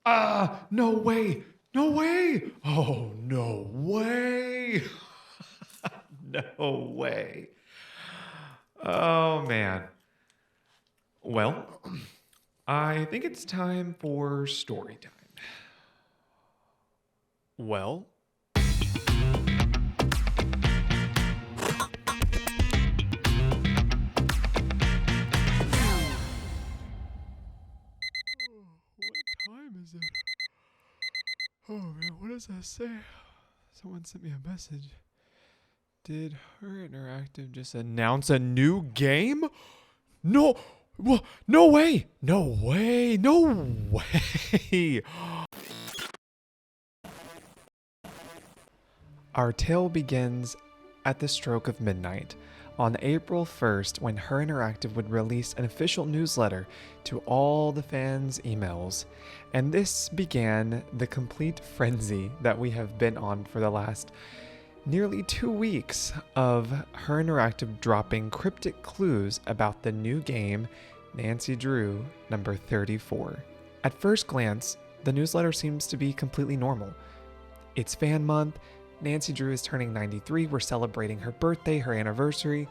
No way. No way. Oh, no way. No way. Oh, man. Well, I think it's time for story time. Well, what time is it? Oh man, what does that say? Someone sent me a message. Did Her Interactive just announce a new game? No, no way, no way, no way. Our tale begins at the stroke of midnight on April 1st when Her Interactive would release an official newsletter to all the fans' emails. And this began the complete frenzy that we have been on for the last nearly 2 weeks of Her Interactive dropping cryptic clues about the new game, Nancy Drew number 34. At first glance, the newsletter seems to be completely normal. It's fan month, Nancy Drew is turning 93, we're celebrating her birthday, her anniversary.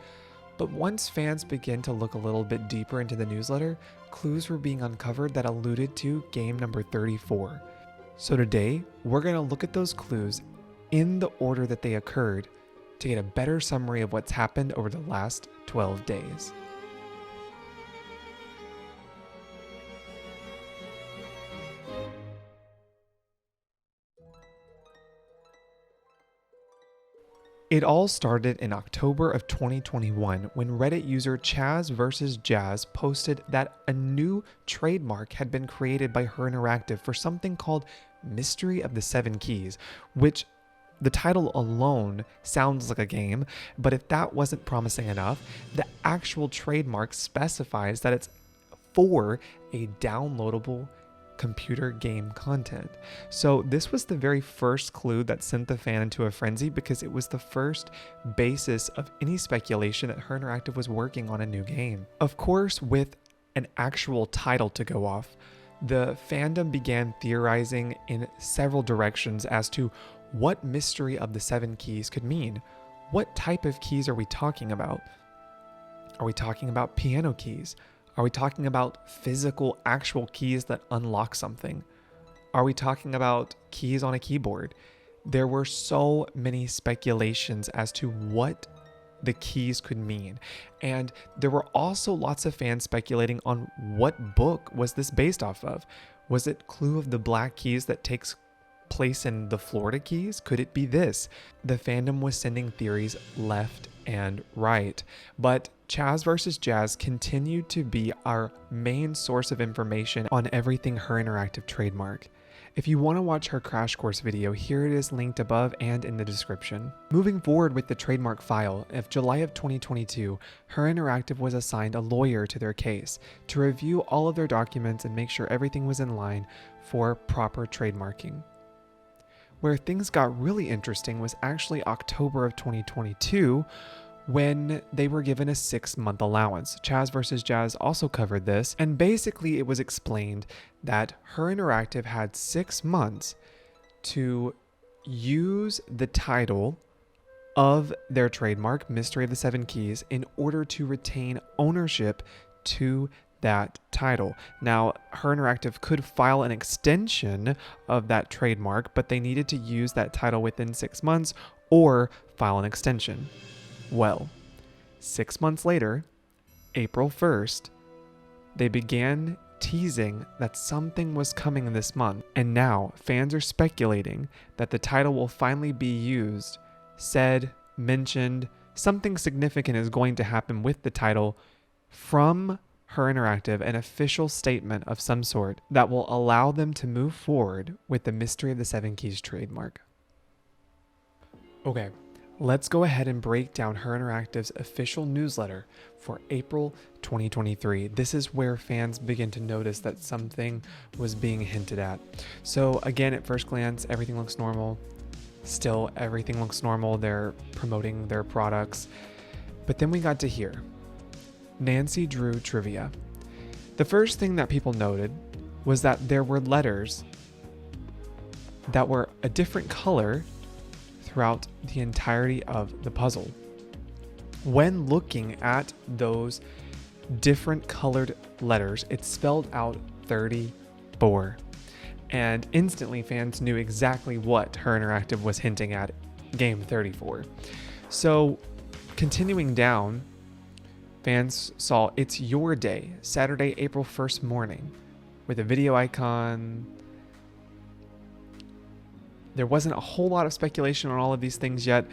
But once fans begin to look a little bit deeper into the newsletter, clues were being uncovered that alluded to game number 34. So today, we're going to look at those clues in the order that they occurred to get a better summary of what's happened over the last 12 days. It all started in October of 2021 when Reddit user Chaz vs. Jazz posted that a new trademark had been created by Her Interactive for something called Mystery of the Seven Keys, which the title alone sounds like a game, but if that wasn't promising enough, the actual trademark specifies that it's for a downloadable computer game content. So this was the very first clue that sent the fan into a frenzy because it was the first basis of any speculation that Her Interactive was working on a new game. Of course, with an actual title to go off, the fandom began theorizing in several directions as to what Mystery of the Seven Keys could mean. What type of keys are we talking about? Are we talking about piano keys? Are we talking about physical, actual keys that unlock something? Are we talking about keys on a keyboard? There were so many speculations as to what the keys could mean. And there were also lots of fans speculating on what book was this based off of. Was it Clue of the Black Keys that takes place in the Florida Keys? Could it be this? The fandom was sending theories left and right, but Chaz vs. Jazz continued to be our main source of information on everything Her Interactive trademark. If you want to watch her crash course video, here it is linked above and in the description. Moving forward with the trademark file, of July of 2022, Her Interactive was assigned a lawyer to their case to review all of their documents and make sure everything was in line for proper trademarking. Where things got really interesting was actually October of 2022 when they were given a 6-month allowance. Chaz vs. Jazz also covered this, and basically it was explained that Her Interactive had 6 months to use the title of their trademark, Mystery of the Seven Keys, in order to retain ownership to that title. Now, Her Interactive could file an extension of that trademark, but they needed to use that title within 6 months or file an extension. Well, 6 months later, April 1st, they began teasing that something was coming this month, and now fans are speculating that the title will finally be used, said, mentioned, something significant is going to happen with the title from Her Interactive, an official statement of some sort that will allow them to move forward with the Mystery of the Seven Keys trademark. Okay, let's go ahead and break down Her Interactive's official newsletter for April 2023. This is where fans begin to notice that something was being hinted at. So again, at first glance, everything looks normal. Still, everything looks normal. They're promoting their products. But then we got to here. Nancy Drew trivia. The first thing that people noted was that there were letters that were a different color throughout the entirety of the puzzle. When looking at those different colored letters, it spelled out 34. And instantly fans knew exactly what Her Interactive was hinting at, game 34. So continuing down, fans saw It's Your Day, Saturday, April 1st morning, with a video icon. There wasn't a whole lot of speculation on all of these things yet.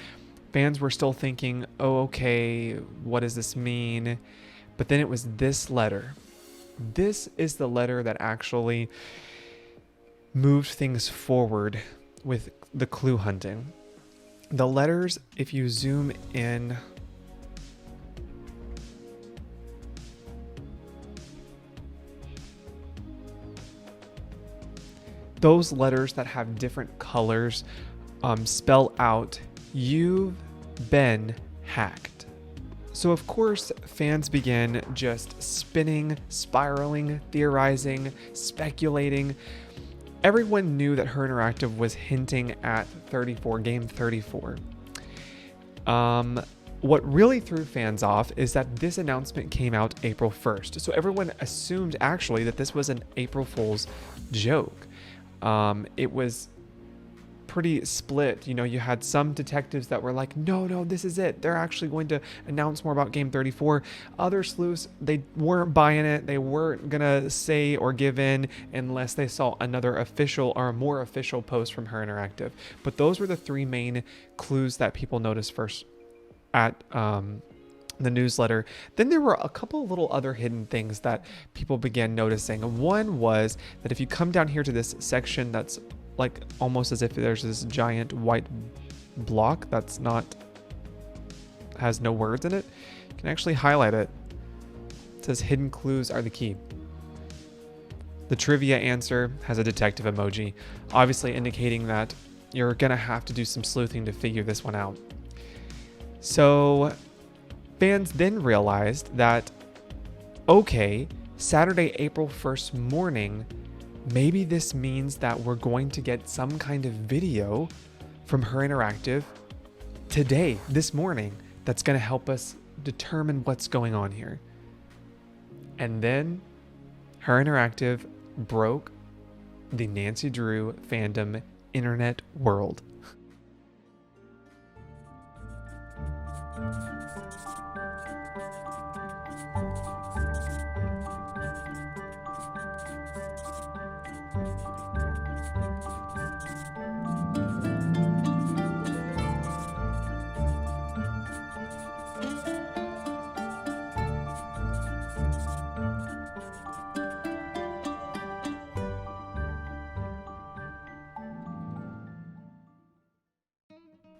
Fans were still thinking, oh, okay, what does this mean? But then it was this letter. This is the letter that actually moved things forward with the clue hunting. The letters, if you zoom in, those letters that have different colors spell out, "You've been hacked." So of course, fans began just spinning, spiraling, theorizing, speculating. Everyone knew that Her Interactive was hinting at 34, game 34. What really threw fans off is that this announcement came out April 1st. So everyone assumed actually that this was an April Fool's joke. It was pretty split. You know, you had some detectives that were like, no, this is it. They're actually going to announce more about game 34. Other sleuths, they weren't buying it. They weren't going to say or give in unless they saw another official or a more official post from Her Interactive. But those were the three main clues that people noticed first at the newsletter. Then there were a couple little other hidden things that people began noticing. One was that if you come down here to this section that's like almost as if there's this giant white block that's has no words in it, you can actually highlight it. It says hidden clues are the key. The trivia answer has a detective emoji, obviously indicating that you're gonna have to do some sleuthing to figure this one out. So fans then realized that, okay, Saturday, April 1st morning, maybe this means that we're going to get some kind of video from Her Interactive today, this morning, that's going to help us determine what's going on here. And then Her Interactive broke the Nancy Drew fandom internet world.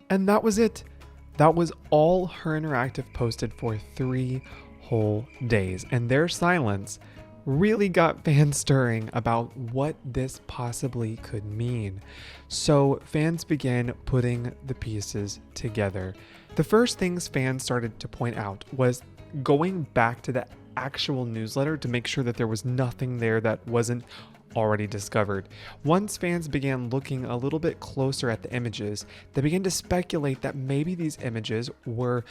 And that was it. That was all Her Interactive posted for 3 whole days. And their silence really got fans stirring about what this possibly could mean. So fans began putting the pieces together. The first things fans started to point out was going back to the actual newsletter to make sure that there was nothing there that wasn't already discovered. Once fans began looking a little bit closer at the images, they began to speculate that maybe these images were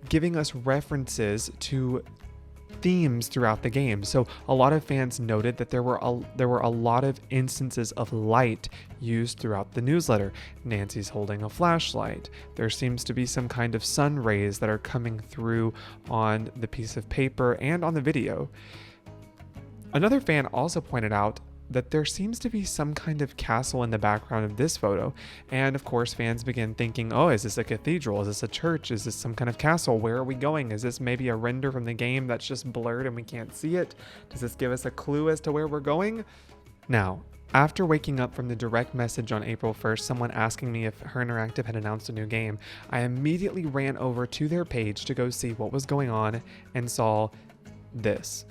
giving us references to themes throughout the game. So a lot of fans noted that there were a lot of instances of light used throughout the newsletter. Nancy's holding a flashlight. There seems to be some kind of sun rays that are coming through on the piece of paper and on the video. Another fan also pointed out that there seems to be some kind of castle in the background of this photo. And of course, fans began thinking, oh, is this a cathedral? Is this a church? Is this some kind of castle? Where are we going? Is this maybe a render from the game that's just blurred and we can't see it? Does this give us a clue as to where we're going? Now, after waking up from the direct message on April 1st, someone asking me if Her Interactive had announced a new game, I immediately ran over to their page to go see what was going on and saw this.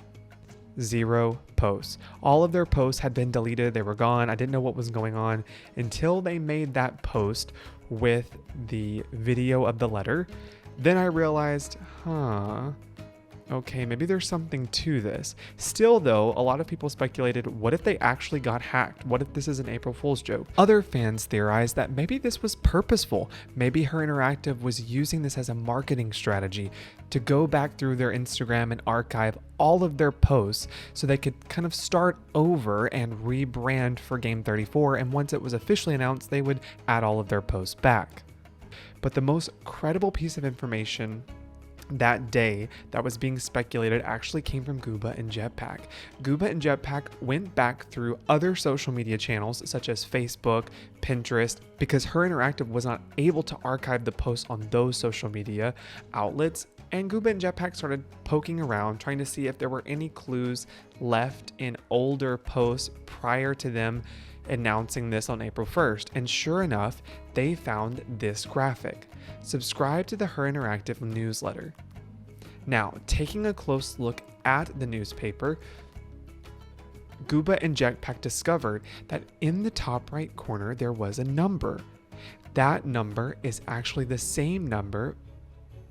0 posts. All of their posts had been deleted. They were gone. I didn't know what was going on until they made that post with the video of the letter. Then I realized, okay, maybe there's something to this. Still though, a lot of people speculated, what if they actually got hacked? What if this is an April Fool's joke? Other fans theorized that maybe this was purposeful. Maybe Her Interactive was using this as a marketing strategy to go back through their Instagram and archive all of their posts so they could kind of start over and rebrand for Game 34, and once it was officially announced, they would add all of their posts back. But the most credible piece of information that day that was being speculated actually came from Gooba and Jetpack. Gooba and Jetpack went back through other social media channels such as Facebook, Pinterest, because Her Interactive was not able to archive the posts on those social media outlets. And Gooba and Jetpack started poking around, trying to see if there were any clues left in older posts prior to them announcing this on April 1st. And sure enough, they found this graphic. Subscribe to the Her Interactive newsletter. Now, taking a close look at the newspaper, Gooba and Jetpack discovered that in the top right corner there was a number. That number is actually the same number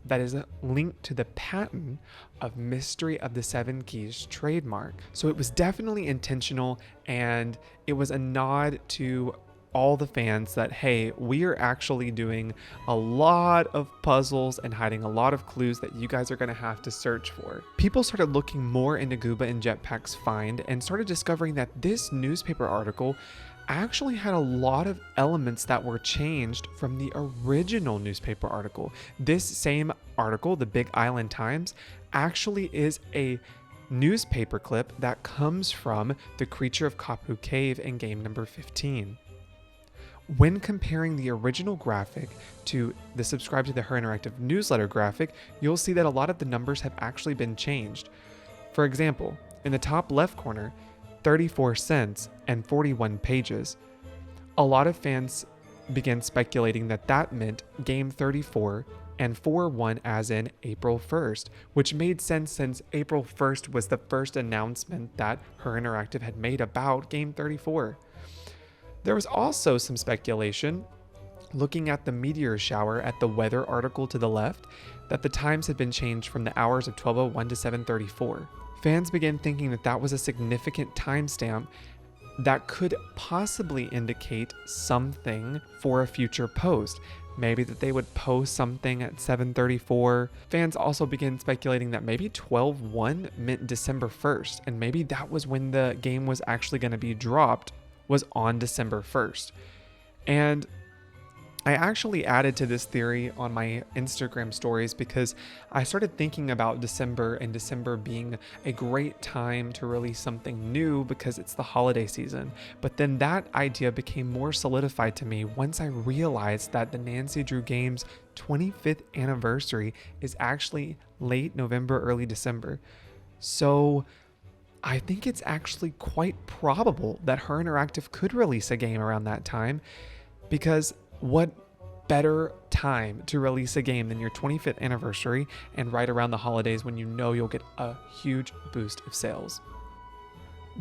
that is linked to the patent of Mystery of the Seven Keys trademark. So it was definitely intentional, and it was a nod to all the fans that, hey, we are actually doing a lot of puzzles and hiding a lot of clues that you guys are going to have to search for. People started looking more into Gooba and Jetpack's find and started discovering that this newspaper article actually had a lot of elements that were changed from the original newspaper article. This same article, the Big Island Times, actually is a newspaper clip that comes from the Creature of Kapu Cave in game number 15. When comparing the original graphic to the Subscribe to the Her Interactive newsletter graphic, you'll see that a lot of the numbers have actually been changed. For example, in the top left corner, 34 cents and 41 pages. A lot of fans began speculating that that meant Game 34 and 4-1 as in April 1st, which made sense since April 1st was the first announcement that Her Interactive had made about Game 34. There was also some speculation, looking at the meteor shower at the weather article to the left, that the times had been changed from the hours of 12:01 to 7:34. Fans began thinking that that was a significant timestamp that could possibly indicate something for a future post. Maybe that they would post something at 7:34. Fans also began speculating that maybe 12:01 meant December 1st, and maybe that was when the game was actually going to be dropped, was on December 1st. And I actually added to this theory on my Instagram stories because I started thinking about December and December being a great time to release something new because it's the holiday season. But then that idea became more solidified to me once I realized that the Nancy Drew Games 25th anniversary is actually late November, early December. So I think it's actually quite probable that Her Interactive could release a game around that time, because what better time to release a game than your 25th anniversary and right around the holidays when you know you'll get a huge boost of sales.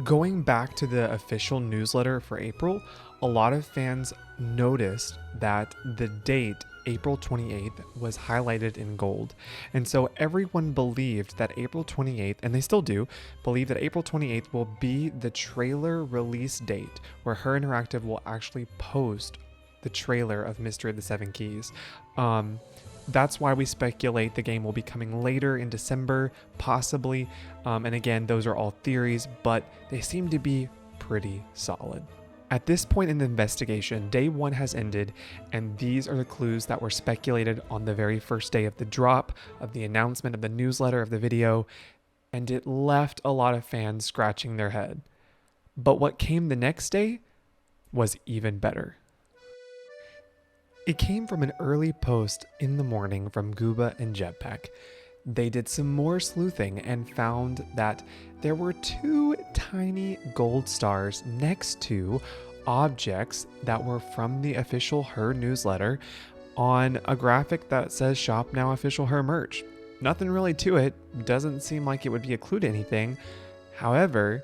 Going back to the official newsletter for April, a lot of fans noticed that the date, April 28th, was highlighted in gold. And so everyone believed that April 28th, and they still do, believe that April 28th will be the trailer release date where Her Interactive will actually post the trailer of Mystery of the Seven Keys. That's why we speculate the game will be coming later in December, possibly. And again, those are all theories, but they seem to be pretty solid. At this point in the investigation, day one has ended, and these are the clues that were speculated on the very first day of the drop, of the announcement of the newsletter, of the video, and it left a lot of fans scratching their head. But what came the next day was even better. It came from an early post in the morning from Gooba and Jetpack. They did some more sleuthing and found that there were 2 tiny gold stars next to objects that were from the official Her newsletter on a graphic that says Shop Now Official Her Merch. Nothing really to it. Doesn't seem like it would be a clue to anything. However,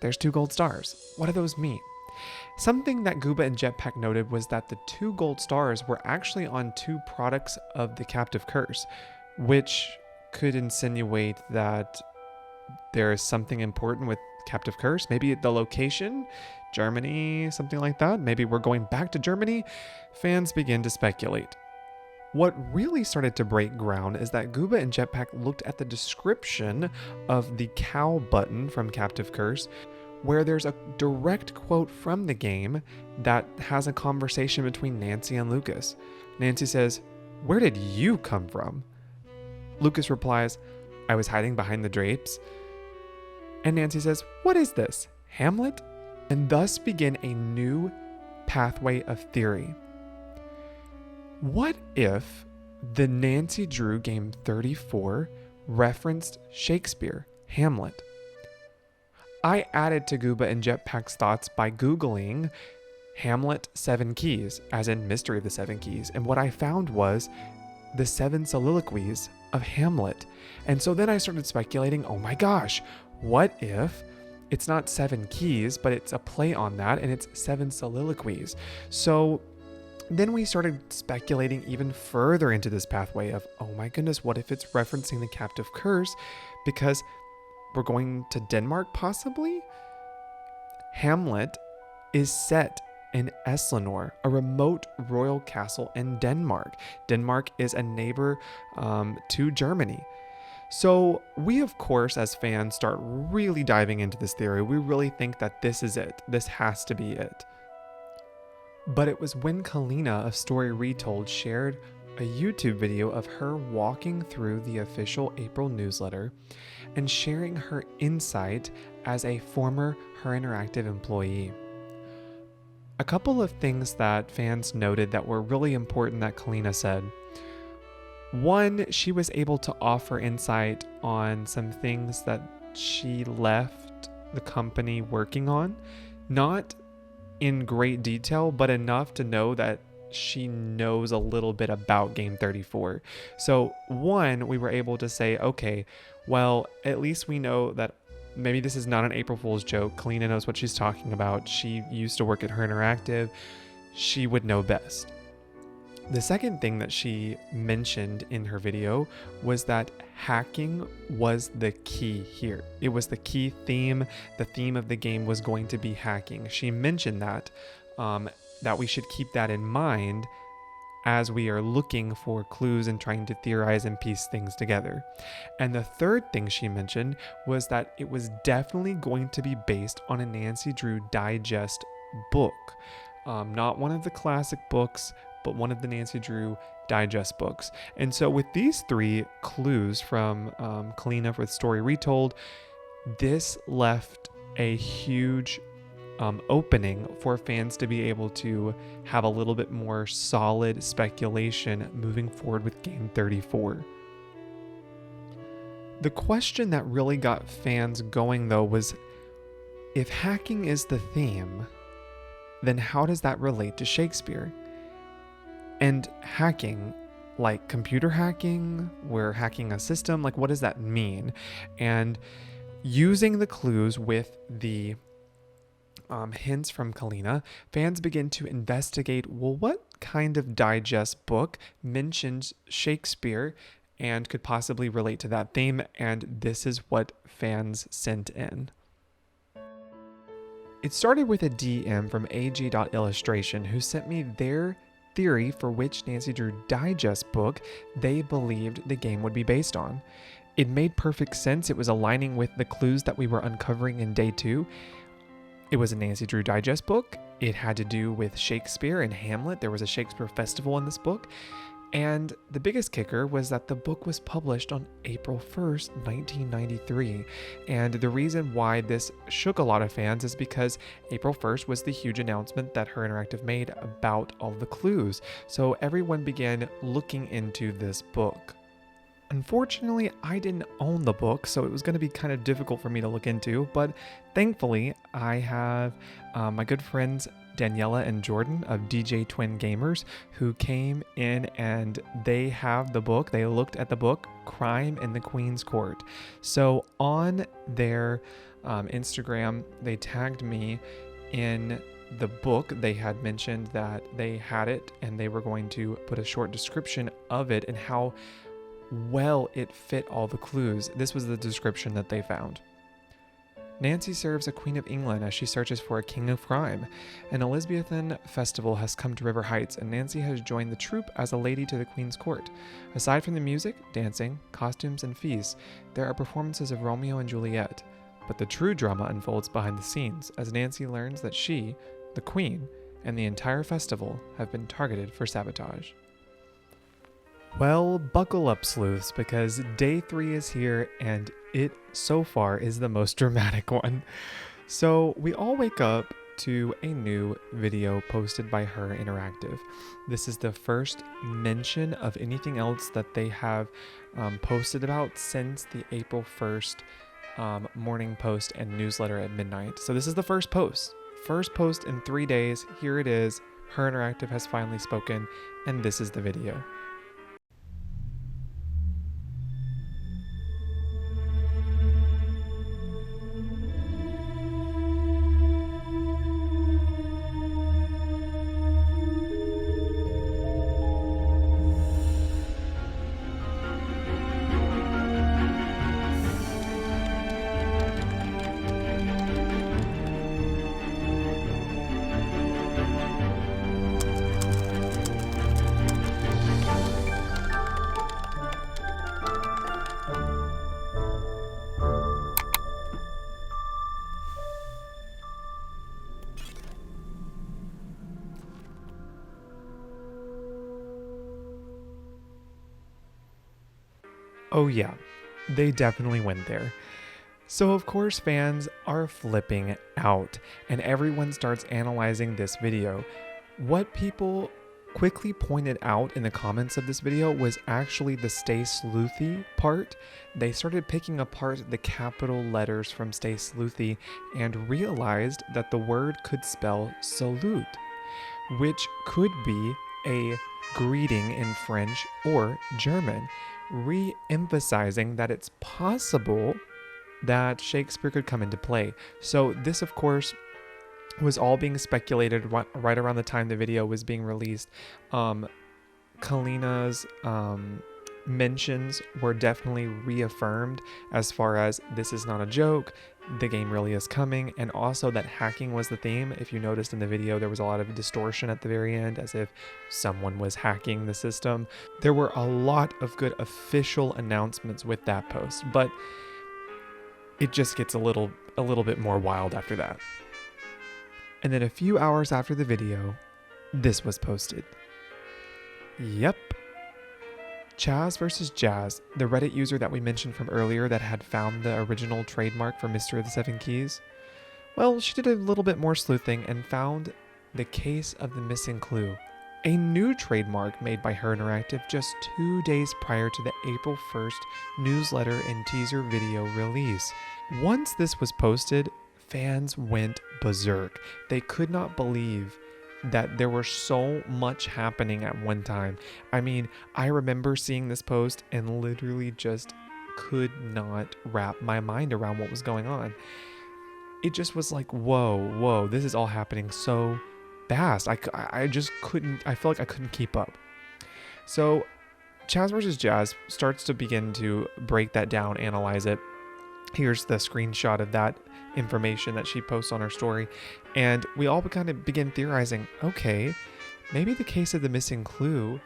there's 2 gold stars. What do those mean? Something that Gooba and Jetpack noted was that the 2 gold stars were actually on 2 products of the Captive Curse, which could insinuate that there is something important with Captive Curse. Maybe the location, Germany, something like that. Maybe we're going back to Germany. Fans begin to speculate. What really started to break ground is that Gooba and Jetpack looked at the description of the cow button from Captive Curse, where there's a direct quote from the game that has a conversation between Nancy and Lucas. Nancy says, "Where did you come from?" Lucas replies, "I was hiding behind the drapes." And Nancy says, "What is this, Hamlet?" And thus begin a new pathway of theory. What if the Nancy Drew game 34 referenced Shakespeare, Hamlet? I added to Gooba and Jetpack's thoughts by Googling Hamlet 7 Keys, as in Mystery of the Seven Keys, and what I found was the 7 soliloquies of Hamlet. And so then I started speculating, oh my gosh, what if it's not 7 keys, but it's a play on that, and it's 7 soliloquies? So then we started speculating even further into this pathway of, oh my goodness, what if it's referencing the Captive Curse? Because we're going to Denmark, possibly? Hamlet is set in Eslanor, a remote royal castle in Denmark. Denmark is a neighbor to Germany. So we, of course, as fans, start really diving into this theory. We really think that this is it. This has to be it. But it was when Kalina of Story Retold shared a YouTube video of her walking through the official April newsletter and sharing her insight as a former Her Interactive employee. A couple of things that fans noted that were really important that Kalina said. One, she was able to offer insight on some things that she left the company working on, not in great detail, but enough to know that she knows a little bit about Game 34. So one, we were able to say, okay, well, at least we know that maybe this is not an April Fool's joke. Kalina knows what she's talking about. She used to work at Her Interactive. She would know best. The second thing that she mentioned in her video was that hacking was the key here. It was the key theme. The theme of the game was going to be hacking. She mentioned that we should keep that in mind as we are looking for clues and trying to theorize and piece things together. And the third thing she mentioned was that it was definitely going to be based on a Nancy Drew digest book. Not one of the classic books, but one of the Nancy Drew digest books. And so with these 3 clues from Kalina with Story Retold, this left a huge opening for fans to be able to have a little bit more solid speculation moving forward with Game 34. The question that really got fans going, though, was if hacking is the theme, then how does that relate to Shakespeare? And hacking, like computer hacking, we're hacking a system, like what does that mean? And using the clues with the hints from Kalina, fans begin to investigate, well, what kind of digest book mentions Shakespeare and could possibly relate to that theme? And this is what fans sent in. It started with a DM from ag.illustration who sent me their theory for which Nancy Drew digest book they believed the game would be based on. It made perfect sense. It was aligning with the clues that we were uncovering in day 2. It was a Nancy Drew digest book. It had to do with Shakespeare and Hamlet. There was a Shakespeare festival in this book. And the biggest kicker was that the book was published on April 1st, 1993. And the reason why this shook a lot of fans is because April 1st was the huge announcement that Her Interactive made about all the clues. So everyone began looking into this book. Unfortunately, I didn't own the book, so it was going to be kind of difficult for me to look into, but thankfully, I have my good friends Daniela and Jordan of djtwingamers who came in and they have the book. They looked at the book, Crime in the Queen's Court. So on their Instagram, they tagged me in the book. They had mentioned that they had it and they were going to put a short description of it and how well, it fit all the clues. This was the description that they found. Nancy serves a Queen of England as she searches for a king of crime. An Elizabethan festival has come to River Heights, and Nancy has joined the troupe as a lady to the Queen's court. Aside from the music, dancing, costumes, and feasts, there are performances of Romeo and Juliet. But the true drama unfolds behind the scenes as Nancy learns that she, the Queen, and the entire festival have been targeted for sabotage. Well, buckle up, sleuths, because day 3 is here, and it, so far, is the most dramatic one. So, we all wake up to a new video posted by Her Interactive. This is the first mention of anything else that they have posted about since the April 1st morning post and newsletter at midnight. So, this is the first post. First post in 3 days. Here it is. Her Interactive has finally spoken, and this is the video. Oh yeah, they definitely went there. So of course fans are flipping out, and everyone starts analyzing this video. What people quickly pointed out in the comments of this video was actually the Stay Sleuthy part. They started picking apart the capital letters from Stay Sleuthy and realized that the word could spell salute, which could be a greeting in French or German, re-emphasizing that it's possible that Shakespeare could come into play. So this, of course, was all being speculated right around the time the video was being released. Kalina's mentions were definitely reaffirmed as far as this is not a joke, the game really is coming, and also that hacking was the theme. If you noticed in the video, there was a lot of distortion at the very end as if someone was hacking the system. There were a lot of good official announcements with that post, but it just gets a little bit more wild after that. And then a few hours after the video, this was posted. Yep. Chaz vs. Jazz, the Reddit user that we mentioned from earlier that had found the original trademark for Mystery of the Seven Keys, well, she did a little bit more sleuthing and found the case of the missing clue, a new trademark made by Her Interactive just 2 days prior to the April 1st newsletter and teaser video release. Once this was posted, fans went berserk. They could not believe that there was so much happening at one time. I mean, I remember seeing this post and literally just could not wrap my mind around what was going on. It just was like, whoa, this is all happening so fast. I just couldn't, I felt like I couldn't keep up. So Chaz vs. Jazz starts to begin to break that down, analyze it. Here's the screenshot of that information that she posts on her story, and we all kind of begin theorizing, okay, maybe the case of the missing clue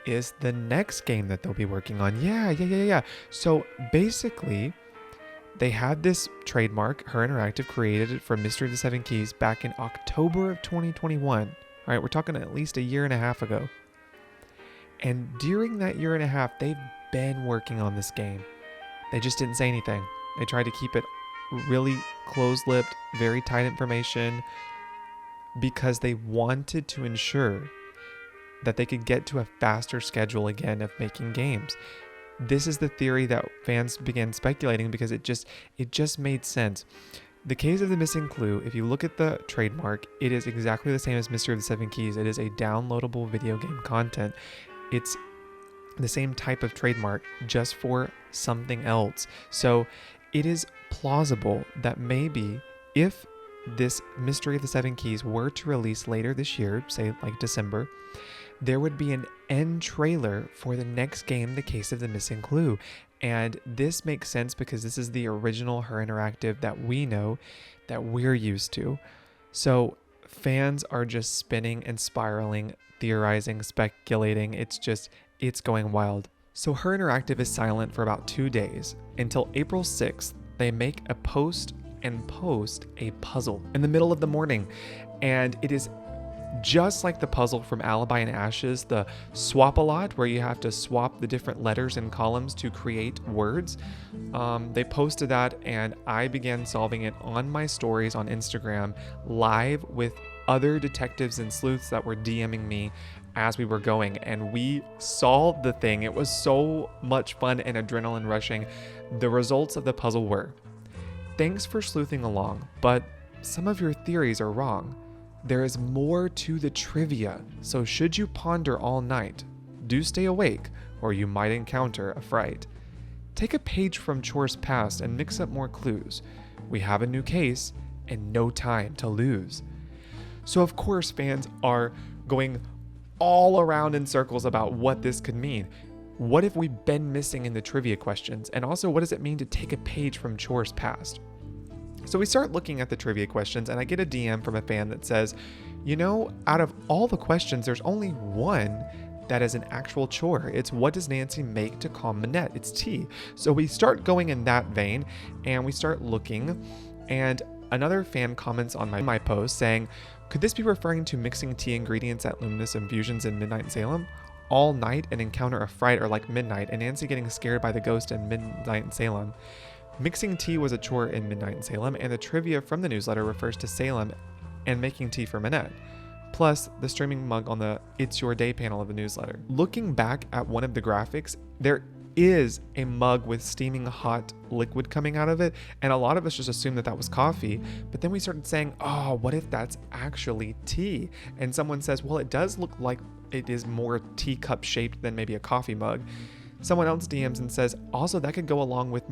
is the next game that they'll be working on. Yeah. So basically, they had this trademark, Her Interactive created it for Mystery of the Seven Keys back in October of 2021. All right, we're talking at least a year and a half ago. And during that year and a half, they've been working on this game. They just didn't say anything. They tried to keep it really close-lipped, very tight information, because they wanted to ensure that they could get to a faster schedule again of making games. This is the theory that fans began speculating because it just made sense. The case of the missing clue, if you look at the trademark, it is exactly the same as Mystery of the Seven Keys. It is a downloadable video game content. It's the same type of trademark, just for something else. So it is plausible that maybe if this Mystery of the Seven Keys were to release later this year, say like December, there would be an end trailer for the next game, The Case of the Missing Clue. And this makes sense because this is the original Her Interactive that we know, that we're used to. So fans are just spinning and spiraling, theorizing, speculating. It's going wild. So Her Interactive is silent for about 2 days until April 6th. They make a post and post a puzzle in the middle of the morning. And it is just like the puzzle from Alibi and Ashes, the swap-a-lot, where you have to swap the different letters and columns to create words. They posted that, and I began solving it on my stories on Instagram, live with other detectives and sleuths that were DMing me as we were going, and we solved the thing. It was so much fun and adrenaline rushing. The results of the puzzle were: thanks for sleuthing along, but some of your theories are wrong. There is more to the trivia, so should you ponder all night, do stay awake, or you might encounter a fright. Take a page from Chores Past and mix up more clues. We have a new case and no time to lose. So of course fans are going all around in circles about what this could mean. What have we been missing in the trivia questions? And also, what does it mean to take a page from Chores Past? So we start looking at the trivia questions, and I get a DM from a fan that says, out of all the questions, there's only one that is an actual chore. It's what does Nancy make to calm Minette? It's tea. So we start going in that vein, and we start looking, and another fan comments on my post saying, could this be referring to mixing tea ingredients at Luminous Infusions in Midnight in Salem? All night and encounter a fright, or like midnight, and Nancy getting scared by the ghost in Midnight in Salem. Mixing tea was a chore in Midnight in Salem, and the trivia from the newsletter refers to Salem and making tea for Minette. Plus, the streaming mug on the It's Your Day panel of the newsletter. Looking back at one of the graphics, there is a mug with steaming hot liquid coming out of it, and a lot of us just assumed that was coffee, but then we started saying, oh, what if that's actually tea? And someone says, well, it does look like it is more teacup shaped than maybe a coffee mug. Someone else DMs and says, also that could go along with,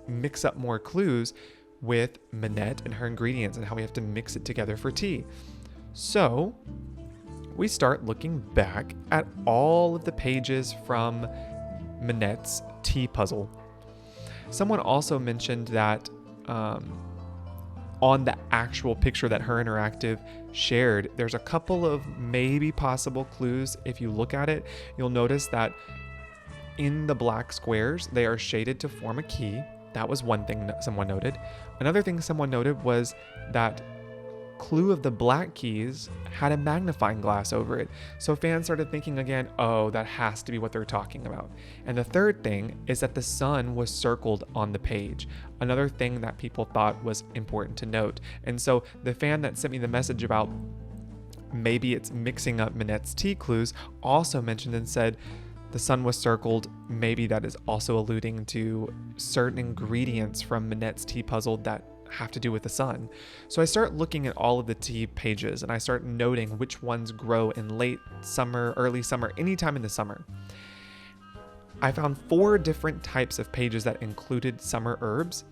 mix up more clues with Minette and her ingredients and how we have to mix it together for tea. So we start looking back at all of the pages from Minette's tea puzzle. Someone also mentioned that on the actual picture that Her Interactive shared, there's a couple of maybe possible clues. If you look at it, you'll notice that in the black squares, they are shaded to form a key. That was one thing that someone noted. Another thing someone noted was that clue of the black keys had a magnifying glass over it. So fans started thinking again, oh, that has to be what they're talking about. And the third thing is that the sun was circled on the page. Another thing that people thought was important to note. And so the fan that sent me the message about maybe it's mixing up Minette's tea clues also mentioned and said, the sun was circled. Maybe that is also alluding to certain ingredients from Minette's tea puzzle that have to do with the sun. So I start looking at all of the tea pages and I start noting which ones grow in late summer, early summer, anytime in the summer. I found 4 different types of pages that included summer herbs.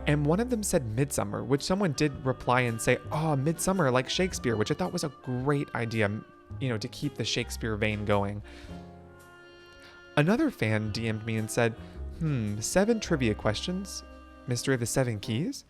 And one of them said midsummer, which someone did reply and say, oh, midsummer, like Shakespeare, which I thought was a great idea, to keep the Shakespeare vein going. Another fan DM'd me and said, 7 trivia questions, Mystery of the 7 Keys?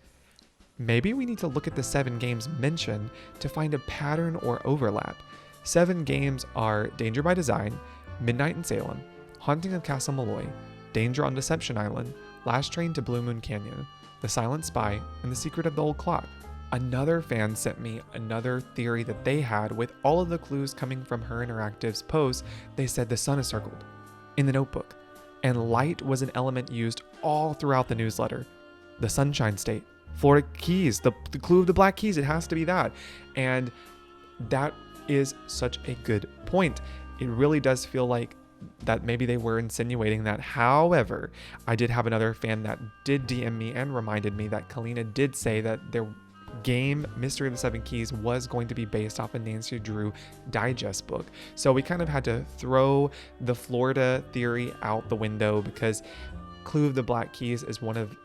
Maybe we need to look at the 7 games mentioned to find a pattern or overlap. 7 games are Danger by Design, Midnight in Salem, Haunting of Castle Malloy, Danger on Deception Island, Last Train to Blue Moon Canyon, The Silent Spy, and The Secret of the Old Clock. Another fan sent me another theory that they had with all of the clues coming from Her Interactive's post. They said the sun is circled in the notebook, and light was an element used all throughout the newsletter. The Sunshine State, Florida Keys, the clue of the black keys, it has to be that. And that is such a good point. It really does feel like that maybe they were insinuating that. However, I did have another fan that did DM me and reminded me that Kalina did say that their game Mystery of the 7 Keys was going to be based off a Nancy Drew digest book. So we kind of had to throw the Florida theory out the window because Clue of the Black Keys is one of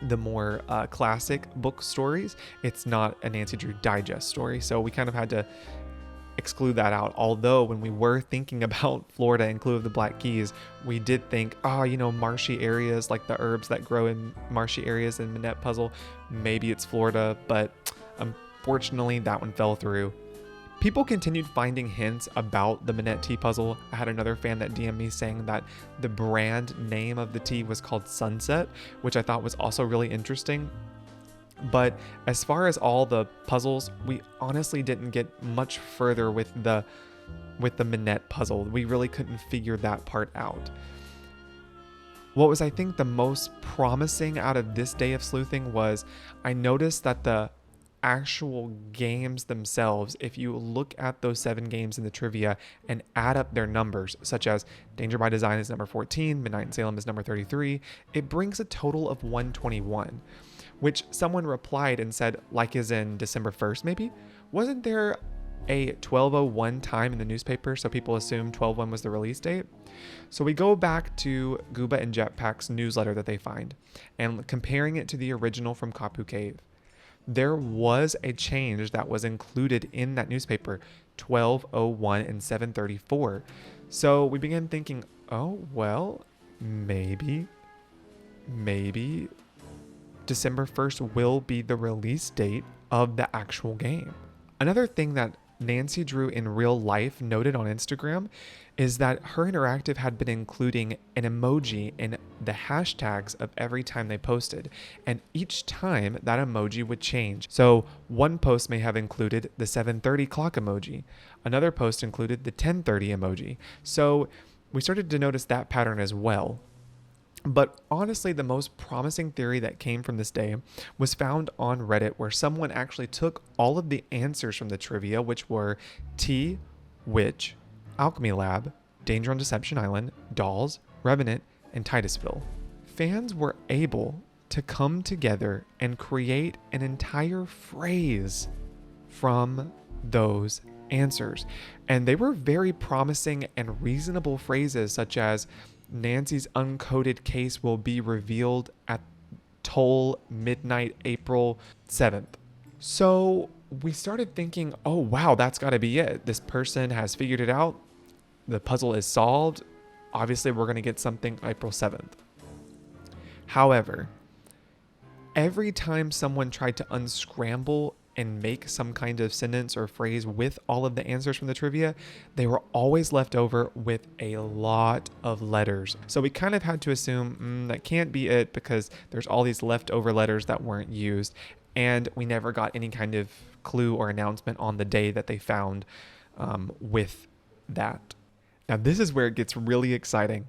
the more classic book stories. It's not a Nancy Drew digest story. So we kind of had to exclude that out. Although when we were thinking about Florida and Clue of the Black Keys, we did think, marshy areas, like the herbs that grow in marshy areas in Manette puzzle, maybe it's Florida, but unfortunately that one fell through. People continued finding hints about the Manette tea puzzle. I had another fan that DM'd me saying that the brand name of the tea was called Sunset, which I thought was also really interesting. But as far as all the puzzles, we honestly didn't get much further with the Manette puzzle. We really couldn't figure that part out. What was, I think, the most promising out of this day of sleuthing was I noticed that the actual games themselves, if you look at those 7 games in the trivia and add up their numbers, such as Danger by Design is number 14, Midnight in Salem is number 33, it brings a total of 121, which someone replied and said, like is in December 1st maybe? Wasn't there a 1201 time in the newspaper, so people assumed 12/1 was the release date? So we go back to Gooba and Jetpack's newsletter that they find, and comparing it to the original from Kapu Cave. There was a change that was included in that newspaper, 1201 and 734. So we began thinking, oh, well, maybe December 1st will be the release date of the actual game. Another thing that Nancy Drew in real life noted on Instagram is that her interactive had been including an emoji in the hashtags of every time they posted, and each time that emoji would change. So one post may have included the 7:30 clock emoji, another post included the 10:30 emoji. So we started to notice that pattern as well. But honestly, the most promising theory that came from this day was found on Reddit, where someone actually took all of the answers from the trivia, which were Tea, Witch, Alchemy Lab, Danger on Deception Island, Dolls, Revenant, and Titusville. Fans were able to come together and create an entire phrase from those answers. And they were very promising and reasonable phrases, such as Nancy's uncoded case will be revealed at toll midnight April 7th. So we started thinking, oh wow, that's got to be it. This person has figured it out. The puzzle is solved. Obviously, we're going to get something April 7th. However, every time someone tried to unscramble and make some kind of sentence or phrase with all of the answers from the trivia, they were always left over with a lot of letters. So we kind of had to assume that can't be it, because there's all these leftover letters that weren't used, and we never got any kind of clue or announcement on the day that they found with that. Now this is where it gets really exciting.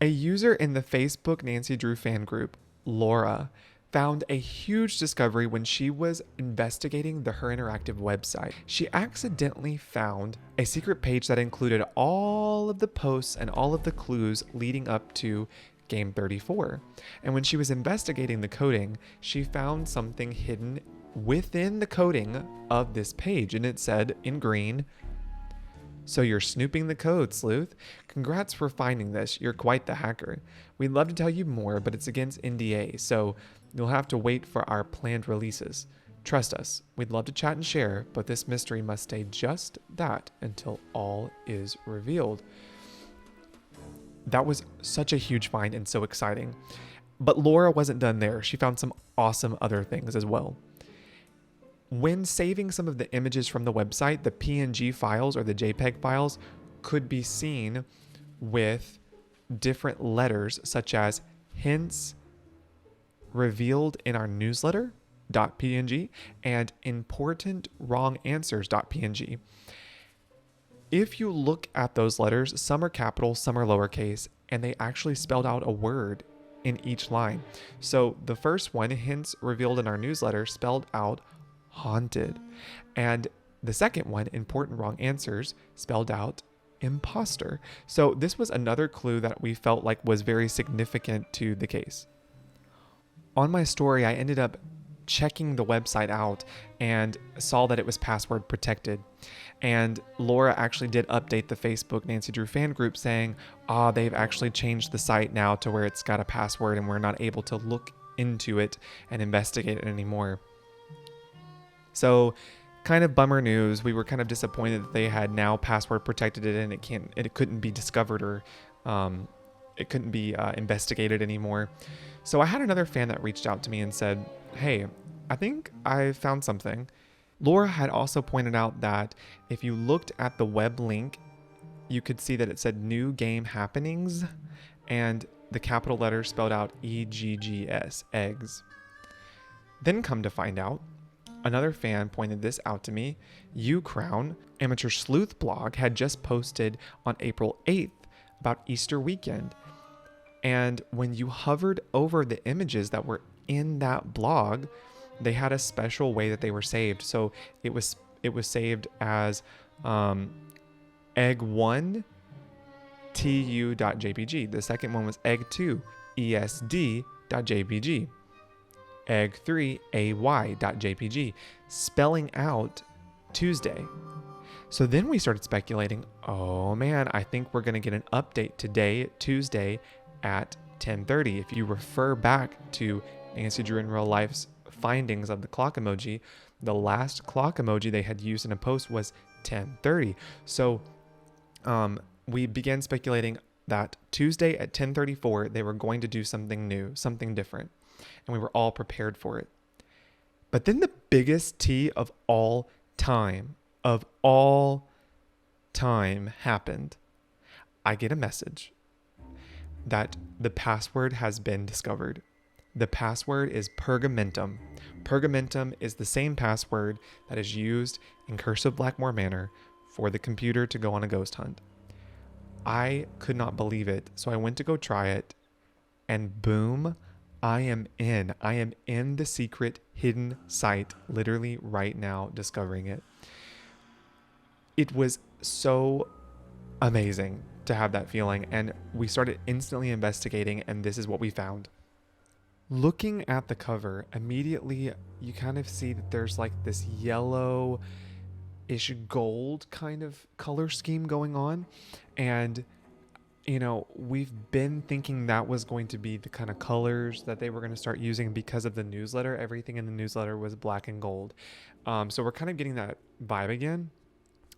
A user in the Facebook Nancy Drew fan group, Laura, found a huge discovery when she was investigating the Her Interactive website. She accidentally found a secret page that included all of the posts and all of the clues leading up to Game 34. And when she was investigating the coding, she found something hidden within the coding of this page, and it said in green, "So you're snooping the code, sleuth. Congrats for finding this. You're quite the hacker. We'd love to tell you more, but it's against NDA, so you'll have to wait for our planned releases. Trust us, we'd love to chat and share, but this mystery must stay just that until all is revealed." That was such a huge find and so exciting. But Laura wasn't done there. She found some awesome other things as well. When saving some of the images from the website, the PNG files or the JPEG files could be seen with different letters, such as hints revealed in our newsletter .png and important wrong answers.png. If you look at those letters, some are capital, some are lowercase, and they actually spelled out a word in each line. So the first one, hints revealed in our newsletter, spelled out haunted. And the second one, important wrong answers, spelled out imposter. So this was another clue that we felt like was very significant to the case. On my story, I ended up checking the website out and saw that it was password protected. And Laura actually did update the Facebook Nancy Drew fan group saying, they've actually changed the site now to where it's got a password and we're not able to look into it and investigate it anymore. So kind of bummer news. We were kind of disappointed that they had now password protected it and it couldn't be discovered or it couldn't be investigated anymore. So I had another fan that reached out to me and said, hey, I think I found something. Laura had also pointed out that if you looked at the web link, you could see that it said new game happenings and the capital letters spelled out EGGS, eggs. Then come to find out, another fan pointed this out to me. Crown, amateur sleuth blog, had just posted on April 8th about Easter weekend. And when you hovered over the images that were in that blog, they had a special way that they were saved. So it was saved as egg1 tu.jpg. The second one was egg2 esd.jpg. egg3 ay.jpg, spelling out Tuesday. So then we started speculating, oh man, I think we're going to get an update today, Tuesday at 10:30. If you refer back to Nancy Drew in Real Life's findings of the clock emoji, the last clock emoji they had used in a post was 10:30. So we began speculating that Tuesday at 10:34, they were going to do something new, something different. And we were all prepared for it. But then the biggest T of all time happened. I get a message that the password has been discovered. The password is Pergamentum. Pergamentum is the same password that is used in Curse of Blackmore Manor for the computer to go on a ghost hunt. I could not believe it, so I went to go try it, and boom, I am in the secret hidden site literally right now, discovering it. It was so amazing to have that feeling, and we started instantly investigating, and this is what we found. Looking at the cover, immediately you kind of see that there's like this yellow-ish gold kind of color scheme going on, and you know, we've been thinking that was going to be the kind of colors that they were going to start using because of the newsletter. Everything in the newsletter was black and gold. So we're kind of getting that vibe again.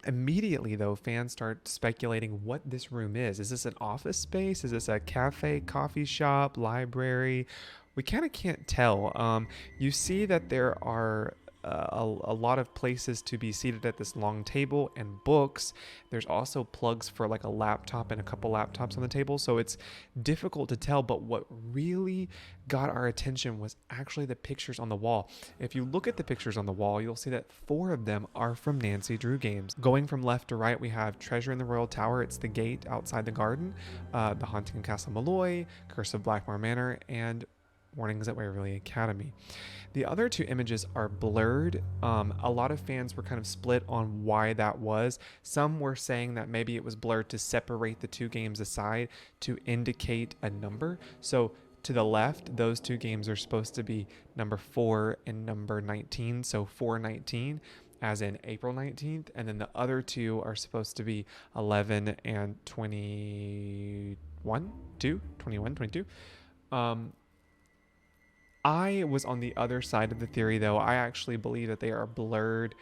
Immediately, though, fans start speculating what this room is. Is this an office space? Is this a cafe, coffee shop, library? We kind of can't tell. You see that there are a lot of places to be seated at this long table and books. There's also plugs for like a laptop and a couple laptops on the table. So it's difficult to tell, but what really got our attention was actually the pictures on the wall. If you look at the pictures on the wall, you'll see that 4 of them are from Nancy Drew games. Going from left to right, we have Treasure in the Royal Tower. It's the gate outside the garden, The Haunting of Castle Malloy, Curse of Blackmore Manor, and Warnings at Waverly Academy. The other 2 images are blurred. A lot of fans were kind of split on why that was. Some were saying that maybe it was blurred to separate the 2 games aside to indicate a number. So to the left, those 2 games are supposed to be number 4 and number 19. So 4/19 as in April 19th. And then the other 2 are supposed to be 11 and 21, 22. I was on the other side of the theory, though. I actually believe that they are blurred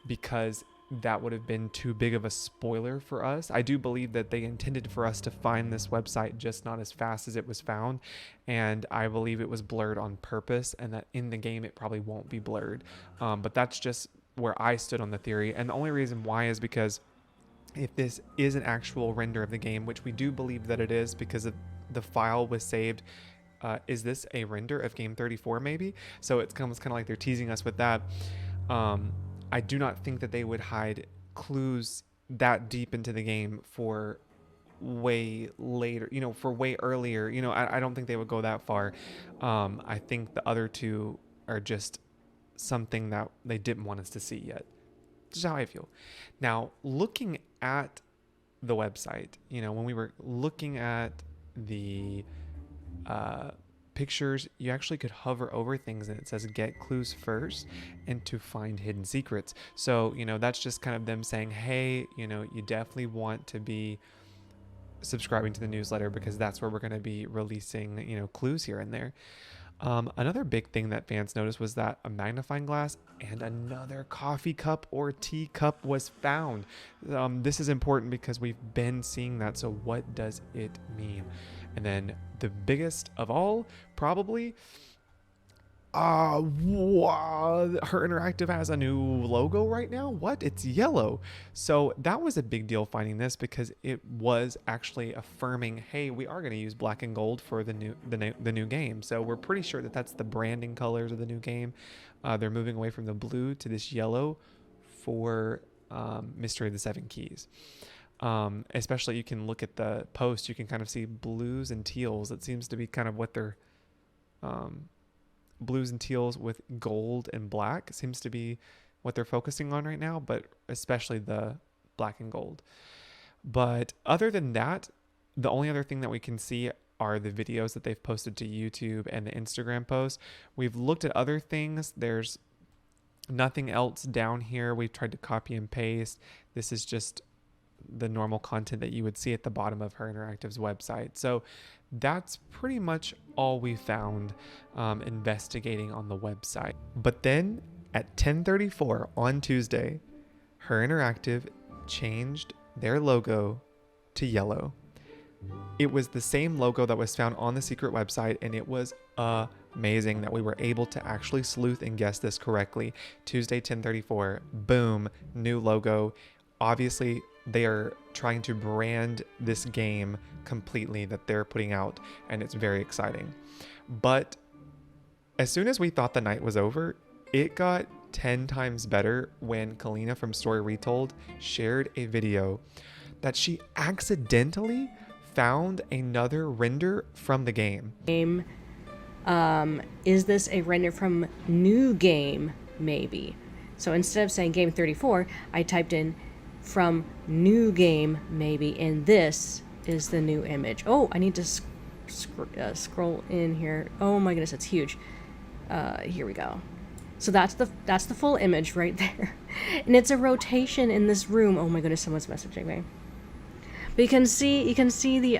because that would have been too big of a spoiler for us. I do believe that they intended for us to find this website, just not as fast as it was found. And I believe it was blurred on purpose, and that in the game it probably won't be blurred. But that's just where I stood on the theory. And the only reason why is because if this is an actual render of the game, which we do believe that it is because the file was saved, is this a render of game 34 maybe? So it's kind of like they're teasing us with that. I do not think that they would hide clues that deep into the game for way later, for way earlier. I don't think they would go that far. I think the other 2 are just something that they didn't want us to see yet. Just how I feel. Now, looking at the website, when we were looking at the pictures, you actually could hover over things and it says get clues first and to find hidden secrets. So that's just kind of them saying, hey, you definitely want to be subscribing to the newsletter because that's where we're going to be releasing clues here and there. Another big thing that fans noticed was that a magnifying glass and another coffee cup or tea cup was found. This is important because we've been seeing that. So, what does it mean? And then the biggest of all, probably, wow, Her Interactive has a new logo right now. What? It's yellow. So that was a big deal finding this because it was actually affirming, hey, we are going to use black and gold for the new game. So we're pretty sure that that's the branding colors of the new game. They're moving away from the blue to this yellow for Mystery of the Seven Keys. Especially, you can look at the post, you can kind of see blues and teals. It seems to be kind of what they're blues and teals with gold and black seems to be what they're focusing on right now, but especially the black and gold. But other than that, the only other thing that we can see are the videos that they've posted to YouTube and the Instagram posts. We've looked at other things. There's nothing else down here. We've tried to copy and paste. This is just the normal content that you would see at the bottom of Her Interactive's website. So that's pretty much all we found investigating on the website. But then at 10:34 on Tuesday, Her Interactive changed their logo to yellow. It was the same logo that was found on the secret website, and it was amazing that we were able to actually sleuth and guess this correctly. Tuesday, 10:34, boom, new logo. Obviously, they are trying to brand this game completely that they're putting out, and it's very exciting. But as soon as we thought the night was over, it got 10 times better when Kalina from Story Retold shared a video that she accidentally found another render from the game. Is this a render from new game, maybe? So instead of saying game 34, I typed in from new game, maybe, and this is the new image. Oh, I need to scroll in here. Oh my goodness, it's huge. Here we go. So that's the full image right there, and it's a rotation in this room. Oh my goodness, someone's messaging me. But you can see the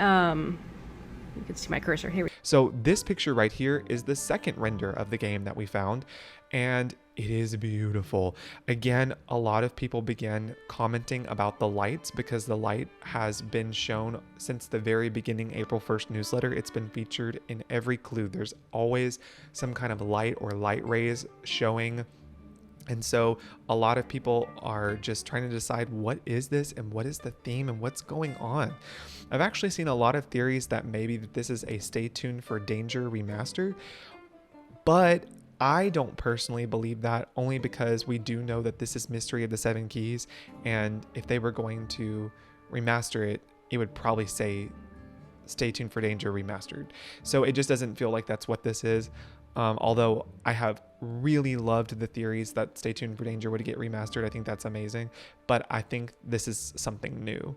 you can see my cursor here. So this picture right here is the second render of the game that we found, and it is beautiful. Again, a lot of people began commenting about the lights because the light has been shown since the very beginning April 1st newsletter. It's been featured in every clue. There's always some kind of light or light rays showing. And so a lot of people are just trying to decide, what is this and what is the theme and what's going on? I've actually seen a lot of theories that maybe this is a Stay Tuned for Danger remaster, but I don't personally believe that, only because we do know that this is Mystery of the Seven Keys, and if they were going to remaster it, it would probably say Stay Tuned for Danger Remastered. So it just doesn't feel like that's what this is. Although I have really loved the theories that Stay Tuned for Danger would get remastered. I think that's amazing, but I think this is something new.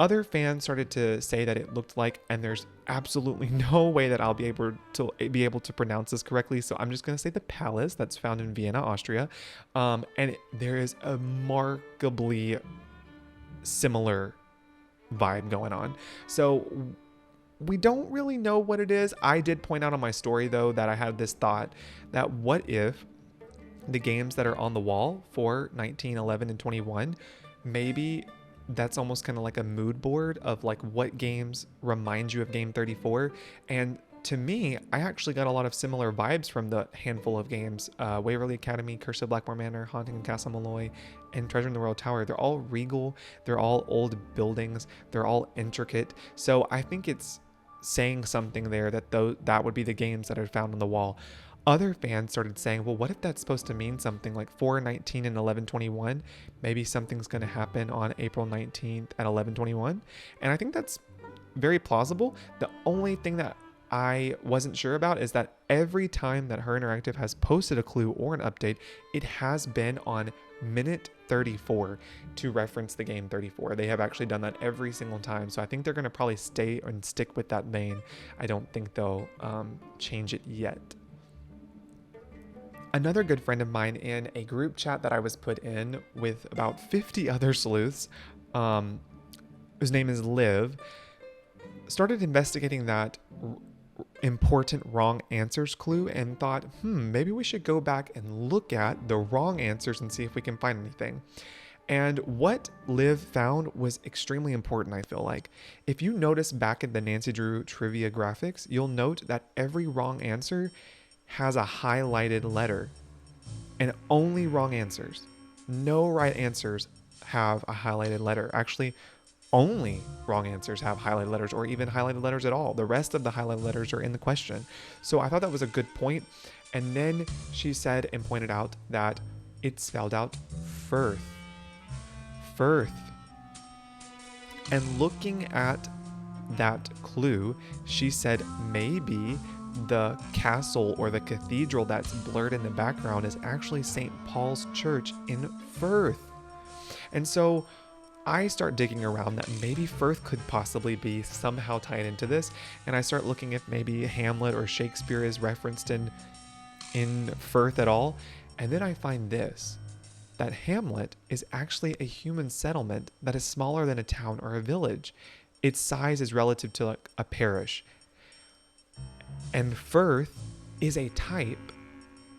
Other fans started to say that it looked like, and there's absolutely no way that I'll be able to pronounce this correctly, so I'm just going to say the palace that's found in Vienna, Austria. And there is a remarkably similar vibe going on. So we don't really know what it is. I did point out on my story, though, that I had this thought that what if the games that are on the wall for 19, 11, and 21, maybe that's almost kind of like a mood board of like what games remind you of game 34. And to me, I actually got a lot of similar vibes from the handful of games, Waverly Academy, Curse of Blackmore Manor, Haunting in Castle Malloy, and Treasure in the Royal Tower. They're all regal, they're all old buildings, they're all intricate. So I think it's saying something there that that would be the games that are found on the wall. Other fans started saying, well, what if that's supposed to mean something like 4/19 and 11/21? Maybe something's going to happen on April 19th at 11/21. And I think that's very plausible. The only thing that I wasn't sure about is that every time that Her Interactive has posted a clue or an update, it has been on minute 34 to reference the game 34. They have actually done that every single time. So I think they're going to probably stay and stick with that vein. I don't think they'll change it yet. Another good friend of mine in a group chat that I was put in with about 50 other sleuths, whose name is Liv, started investigating that important wrong answers clue and thought, maybe we should go back and look at the wrong answers and see if we can find anything. And what Liv found was extremely important, I feel like. If you notice back at the Nancy Drew trivia graphics, you'll note that every wrong answer has a highlighted letter. And only wrong answers. No right answers have a highlighted letter. Actually, only wrong answers have highlighted letters, or even highlighted letters at all. The rest of the highlighted letters are in the question. So I thought that was a good point. And then she said and pointed out that it spelled out Firth. Firth. And looking at that clue, she said maybe the castle or the cathedral that's blurred in the background is actually St. Paul's Church in Firth. And so I start digging around that maybe Firth could possibly be somehow tied into this, and I start looking if maybe Hamlet or Shakespeare is referenced in Firth at all, and then I find this, that Hamlet is actually a human settlement that is smaller than a town or a village. Its size is relative to like a parish. And Firth is a type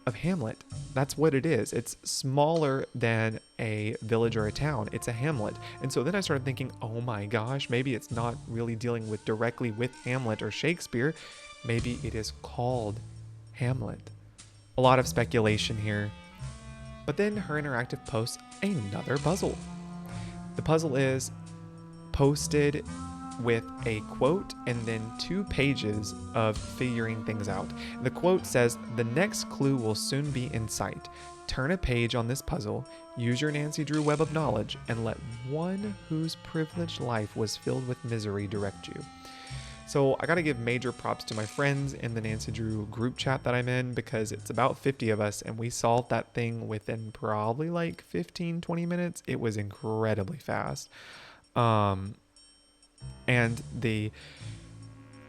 of hamlet. That's what it is. It's smaller than a village or a town. It's a hamlet. And so then I started thinking, oh my gosh, maybe it's not really dealing with directly with Hamlet or Shakespeare. Maybe it is called Hamlet. A lot of speculation here. But then Her Interactive posts another puzzle. The puzzle is posted with a quote and then 2 pages of figuring things out. The quote says, "The next clue will soon be in sight. Turn a page on this puzzle, use your Nancy Drew web of knowledge, and let one whose privileged life was filled with misery direct you." So I gotta give major props to my friends in the Nancy Drew group chat that I'm in, because it's about 50 of us and we solved that thing within probably like 15-20 minutes. It was incredibly fast. And the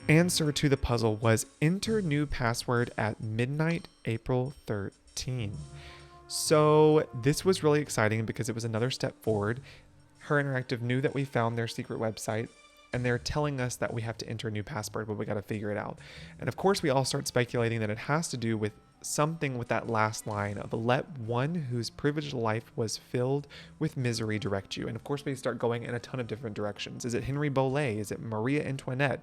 answer to the puzzle was enter new password at midnight, April 13. So this was really exciting because it was another step forward. Her Interactive knew that we found their secret website, and they're telling us that we have to enter a new password, but we got to figure it out. And of course, we all start speculating that it has to do with something with that last line of let one whose privileged life was filled with misery direct you. And of course, we start going in a ton of different directions. Is it Henry Bolet? Is it Maria Antoinette?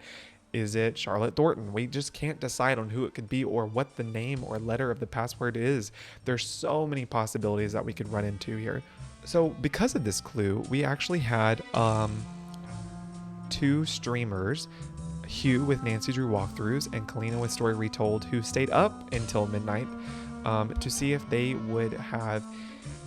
Is it Charlotte Thornton? We just can't decide on who it could be or what the name or letter of the password is. There's so many possibilities that we could run into here. So because of this clue, we actually had 2 streamers, Hugh with Nancy Drew walkthroughs and Kalina with Story Retold, who stayed up until midnight to see if they would have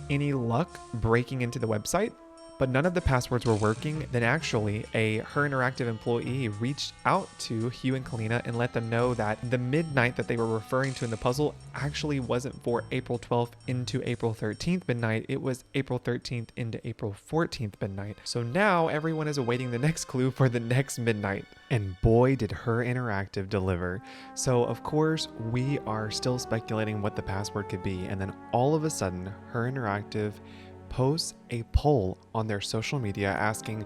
any luck breaking into the website. But none of the passwords were working. Then actually a Her Interactive employee reached out to Hugh and Kalina and let them know that the midnight that they were referring to in the puzzle actually wasn't for April 12th into April 13th midnight. It was April 13th into April 14th midnight. So now everyone is awaiting the next clue for the next midnight. And boy, did Her Interactive deliver. So of course, we are still speculating what the password could be. And then all of a sudden, Her Interactive posts a poll on their social media asking,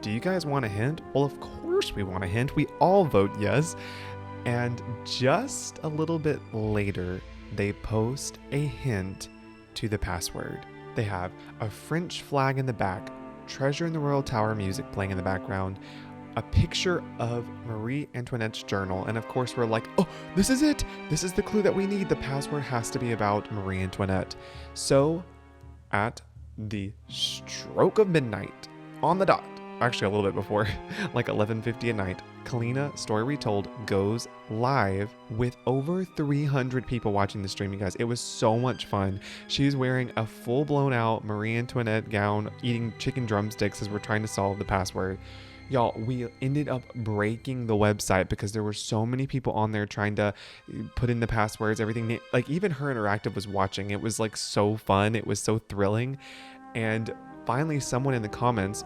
do you guys want a hint? Well, of course we want a hint. We all vote yes. And just a little bit later, they post a hint to the password. They have a French flag in the back, Treasure in the Royal Tower music playing in the background, a picture of Marie Antoinette's journal. And of course we're like, oh, this is it. This is the clue that we need. The password has to be about Marie Antoinette. So at the stroke of midnight, on the dot, actually a little bit before, like 11:50 at night, Kalina, Story Retold, goes live with over 300 people watching the stream, you guys. It was so much fun. She's wearing a full-blown out Marie Antoinette gown, eating chicken drumsticks as we're trying to solve the password. Y'all, we ended up breaking the website because there were so many people on there trying to put in the passwords, everything. Like even Her Interactive was watching. It was like so fun. It was so thrilling. And finally, someone in the comments,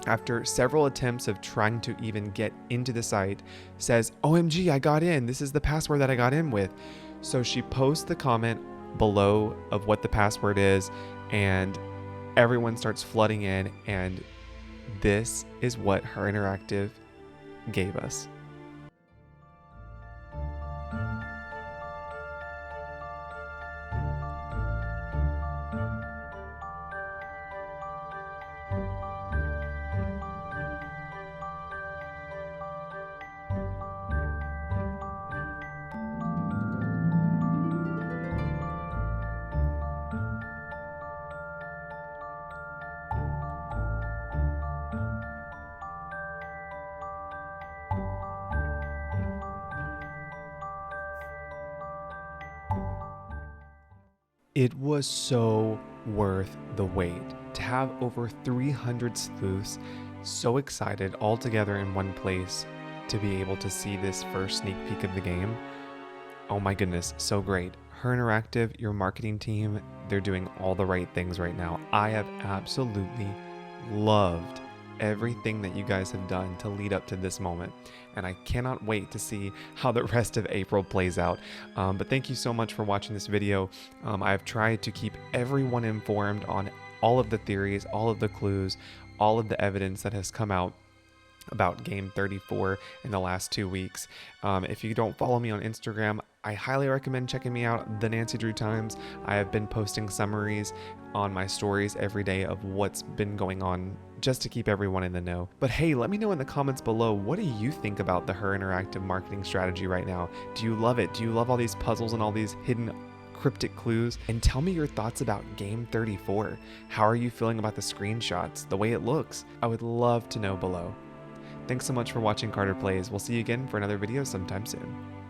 after several attempts of trying to even get into the site, says, OMG, I got in. This is the password that I got in with. So she posts the comment below of what the password is, and everyone starts flooding in, and this is what Her Interactive gave us. It was so worth the wait to have over 300 sleuths so excited all together in one place to be able to see this first sneak peek of the game. Oh my goodness, so great. Her Interactive, your marketing team, they're doing all the right things right now. I have absolutely loved everything that you guys have done to lead up to this moment, and I cannot wait to see how the rest of April plays out. But thank you so much for watching this video. I've tried to keep everyone informed on all of the theories, all of the clues, all of the evidence that has come out about game 34 in the last 2 weeks. If you don't follow me on Instagram, I highly recommend checking me out, the Nancy Drew Times. I have been posting summaries on my stories every day of what's been going on, just to keep everyone in the know. But hey, let me know in the comments below, what do you think about the Her Interactive marketing strategy right now? Do you love it? Do you love all these puzzles and all these hidden cryptic clues? And tell me your thoughts about game 34. How are you feeling about the screenshots, the way it looks? I would love to know below. Thanks so much for watching Carter Plays. We'll see you again for another video sometime soon.